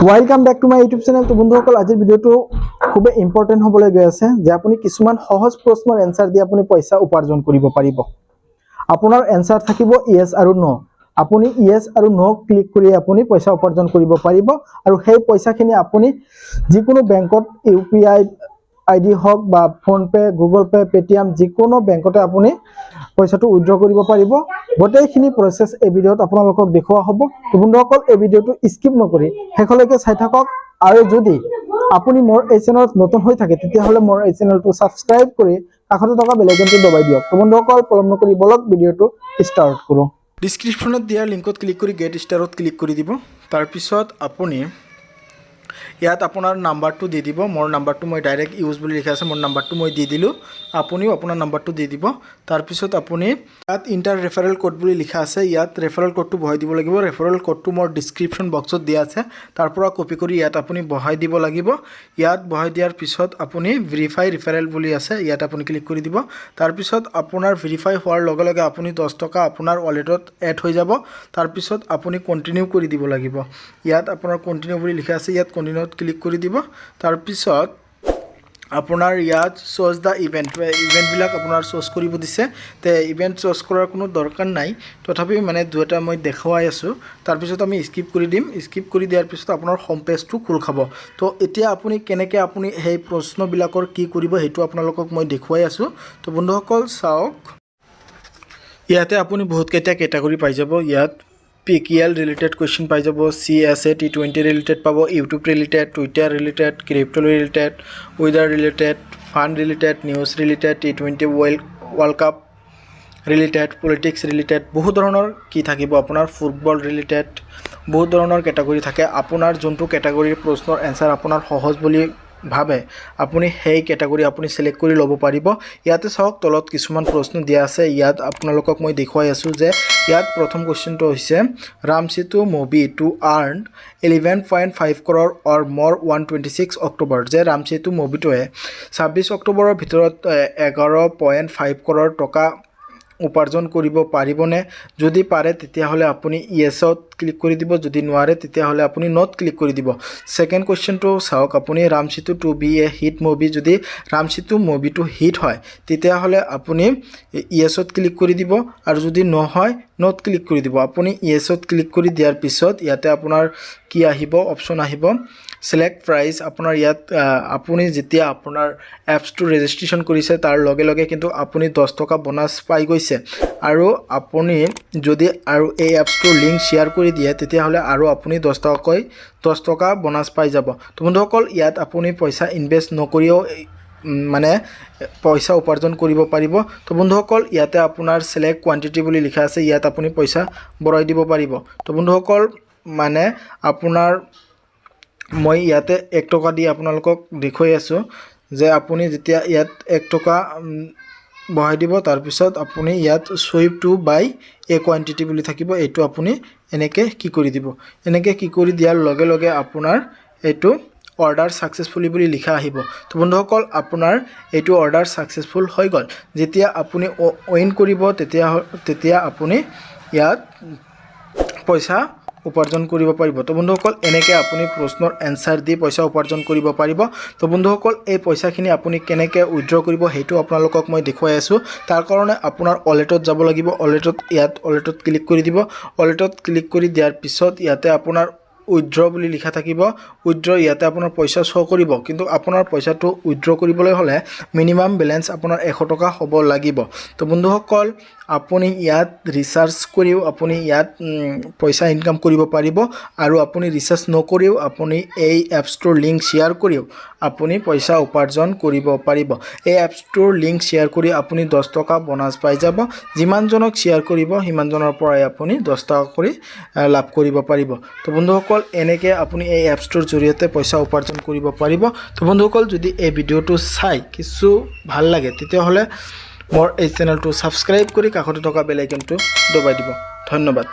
Welcome back to my YouTube channel. তো বন্ধুসকল, আজিৰ ভিডিওটো খুব ইম্পৰ্টেণ্ট হ'বলৈ গৈ আছে যে আপুনি কিছুমান সহজ প্ৰশ্নৰ এনসাৰ দি আপুনি পইচা উপাৰ্জন কৰিব পাৰিব। আপোনাৰ এনসাৰ থাকিব ইয়েস আৰু নো। আপুনি ইয়েস আৰু নো ক্লিক কৰি আপুনি পইচা উপাৰ্জন কৰিব পাৰিব আৰু সেই পইচাখিনি আপুনি যিকোনো বেংকত ইউপিআই আইডি হওক বা phone pay, Google pay, Paytm যিকোনো বেংকতে আপুনি পইচাটো উইথড্ৰ কৰিব পাৰিব। গোটেইখিনি প্ৰসেস এই ভিডিওত আপোনালোকক দেখুওৱা হ'ব। তো বন্ধুসকল, এই ভিডিওটো স্কিপ নকৰি শেষলৈকে চাই থাকক আৰু যদি আপুনি মোৰ এই চেনেলত নতুন হৈ থাকে তেতিয়াহ'লে মোৰ এই চেনেলটো সাবস্ক্ৰাইব কৰি কাষতে থকা বেল আইকনটো দবাই দিয়ক। তো বন্ধুসকল, পলম নকৰি বলক ভিডিওটো স্টাৰ্ট কৰোঁ। ডিসক্ৰিপশনত দিয়া লিংকত ক্লিক কৰি গেট ষ্টাৰত ক্লিক কৰি দিব। তাৰ পিছত আপুনি ইয়াত আপোনাৰ নাম্বাৰটো দি দিব। মোৰ নাম্বাৰটো মই ডাইৰেক্ট ইউজ বুলি লিখা আছে, মোৰ নাম্বাৰটো মই দি দিলোঁ। আপুনিও আপোনাৰ নাম্বাৰটো দি দিব। তাৰ পিছত আপুনি ইয়াত ইণ্টাৰ ৰেফাৰেল কোড বুলি লিখা আছে, ইয়াত ৰেফাৰেল কোডটো বহাই দিব লাগিব। ৰেফাৰেল কোডটো মোৰ ডিসক্ৰিপশন বক্সত দিয়া আছে, তাৰ পৰা কপি কৰি ইয়াত আপুনি বহাই দিব লাগিব। ইয়াত বহাই দিয়াৰ পিছত আপুনি ভেৰিফাই ৰেফাৰেল বুলি আছে, ইয়াত আপুনি ক্লিক কৰি দিব। তাৰ পিছত আপোনাৰ ভেৰিফাই হোৱাৰ লগে লগে আপুনি 10 টকা আপোনাৰ ৱালেটত এড হৈ যাব। তাৰ পিছত আপুনি কন্টিনিউ কৰি দিব লাগিব। ইয়াত আপোনাৰ কন্টিনিউ বুলি লিখা আছে, ইয়াত কন্টিনিউত ক্লিক কৰি দিব। তাৰ পিছত আপোনাৰ ইয়াত চ'জ দা ইভেণ্টবিলাক আপোনাৰ চ'জ কৰিব দিছে। তে ইভেণ্ট চ'জ কৰাৰ কোনো দৰকাৰ নাই, তথাপি মানে দুটা মই দেখুৱাই আছোঁ। তাৰপিছত আমি স্কিপ কৰি দিম। স্কিপ কৰি দিয়াৰ পিছত আপোনাৰ হোম পেজটো খোল খাব। তো এতিয়া আপুনি কেনেকৈ আপুনি সেই প্ৰশ্নবিলাকৰ কি কৰিব সেইটো আপোনালোকক মই দেখুৱাই আছোঁ। তো বন্ধুসকল চাওক, ইয়াতে আপুনি বহুতকেইটা কেটাগৰী পাই যাব। ইয়াত PKL ৰিলেটেড কুৱেশ্যন পাই যাব, CSA T20 ৰিলেটেড পাব, YouTube related, Twitter related, crypto related, weather related, fund related, news related, T20 world cup related, politics related, বহুত ধৰণৰ কি থাকিব আপোনাৰ, ফুটবল ৰিলেটেড, বহুত ধৰণৰ কেটাগৰী থাকে। আপোনাৰ যোনটো কেটাগৰীৰ প্ৰশ্নৰ এনসাৰ আপোনাৰ সহজ বুলি ভাবে আপুনি সেই কেটাগৰী আপুনি সিলেক্ট কৰি ল'ব পাৰিব। ইয়াতে চাওক, তলত কিছুমান প্ৰশ্ন দিয়া আছে। ইয়াত আপোনালোকক মই দেখুৱাই আছোঁ যে ইয়াত প্ৰথম কুৱেশ্যনটো হৈছে Ram Setu movie to earn 11.5 crore or more 126 October. যে ৰামসেতু মুভিটোৱে 26 অক্টোবৰৰ ভিতৰত 11.5 crore টকা উপাৰ্জন কৰিব পাৰিবনে? যদি পাৰে তেতিয়াহ'লে আপুনি ইয়েছত ক্লিক কৰি দিব, যদি নোৱাৰে তেতিয়াহ'লে আপুনি নট ক্লিক কৰি দিব। সেকেন্ড কুৱেশ্যনটো চাওক, আপুনি Ram Setu two B A hit movie, যদি ৰামসেতু মুভিটো হিট হয় তেতিয়াহ'লে আপুনি ইয়েছত ক্লিক কৰি দিব, আৰু যদি নহয় নট ক্লিক কৰি দিব। আপুনি ইয়েছত ক্লিক কৰি দিয়াৰ পিছত ইয়াতে আপোনাৰ কি আহিব, অপশ্যন আহিব সিলেক্ট প্ৰাইচ। আপোনাৰ ইয়াত আপুনি যেতিয়া আপোনাৰ এপছটো ৰেজিষ্ট্ৰেশ্যন কৰিছে তাৰ লগে লগে কিন্তু আপুনি 10 টকা বোনাছ পাই গৈছে। আৰু আপুনি যদি আৰু এই এপছটোৰ লিংক শ্বেয়াৰ কৰি দিয়ে তেতিয়াহ'লে আৰু আপুনি 10 টকা বোনাছ পাই যাব। তো বন্ধুসকল, ইয়াত আপুনি পইচা ইনভেষ্ট নকৰিও মানে পইচা উপাৰ্জন কৰিব পাৰিব। তো বন্ধুসকল, ইয়াতে আপোনাৰ সিলেক্ট কোৱান্টিটি বুলি লিখা আছে, ইয়াত আপুনি পইচা বঢ়াই দিব পাৰিব। তো বন্ধুসকল, মানে আপোনাৰ মই ইয়াতে 1 টকা দি আপোনালোকক দেখুৱাই আছোঁ যে আপুনি যেতিয়া ইয়াত 1 টকা বহাই দিব, তাৰপিছত আপুনি ইয়াত সুইপ টু বাই এ কোৱান্টিটি বুলি থাকিব, এইটো আপুনি এনেকৈ কি কৰি দিব। এনেকৈ কি কৰি দিয়াৰ লগে লগে আপোনাৰ এইটো অৰ্ডাৰ ছাকসেছফুলি বুলি লিখা আহিব। তো বন্ধুসকল, আপোনাৰ এইটো অৰ্ডাৰ ছাকসেছফুল হৈ গ'ল। যেতিয়া আপুনি উইন কৰিব তেতিয়া আপুনি ইয়াত পইচা উপাৰ্জন কৰিব পাৰিব। তো বন্ধুসকল, এনেকৈ আপুনি প্ৰশ্নৰ এনসাৰ দি পইচা উপাৰ্জন কৰিব পাৰিব। তো বন্ধুসকল, এই পইচাখিনি আপুনি কেনেকৈ উইথড্ৰ কৰিব সেইটো আপোনালোকক মই দেখুৱাই আছোঁ। তাৰ কাৰণে আপোনাৰ ৱালেটত যাব লাগিব। ৱালেটত ক্লিক কৰি দিব। ৱালেটত ক্লিক কৰি দিয়াৰ পিছত ইয়াতে আপোনাৰ উইথড্ৰ বুলি লিখা থাকিব। উইথড্ৰ, ইয়াতে আপোনাৰ পইচা শ্ব' কৰিব, কিন্তু আপোনাৰ পইচাটো উইথড্ৰ কৰিবলৈ হ'লে মিনিমাম বেলেঞ্চ আপোনাৰ 100 টকা হ'ব লাগিব। তো বন্ধুসকল, আপুনি ইয়াত ৰিচাৰ্জ কৰিও আপুনি ইয়াত পইচা ইনকাম কৰিব পাৰিব, আৰু আপুনি ৰিচাৰ্জ নকৰিও আপুনি এই এপছটোৰ লিংক শ্বেয়াৰ কৰিও আপুনি পইচা উপাৰ্জন কৰিব পাৰিব। এই এপছটোৰ লিংক শ্বেয়াৰ কৰি আপুনি 10 টকা বোনাছ পাই যাব। যিমানজনক শ্বেয়াৰ কৰিব সিমানজনৰ পৰাই আপুনি 10 টকা কৰি লাভ কৰিব পাৰিব। তো বন্ধুসকল, এনেকৈ আপুনি এই এপছটোৰ জৰিয়তে পইচা উপাৰ্জন কৰিব পাৰিব। তো বন্ধুসকল, যদি এই ভিডিঅ'টো চাই কিছু ভাল লাগে তেতিয়াহ'লে মোৰ এই চেনেলটো ছাবস্ক্ৰাইব কৰি কাষতে থকা বেল আইকনটো দবাই দিব। ধন্যবাদ।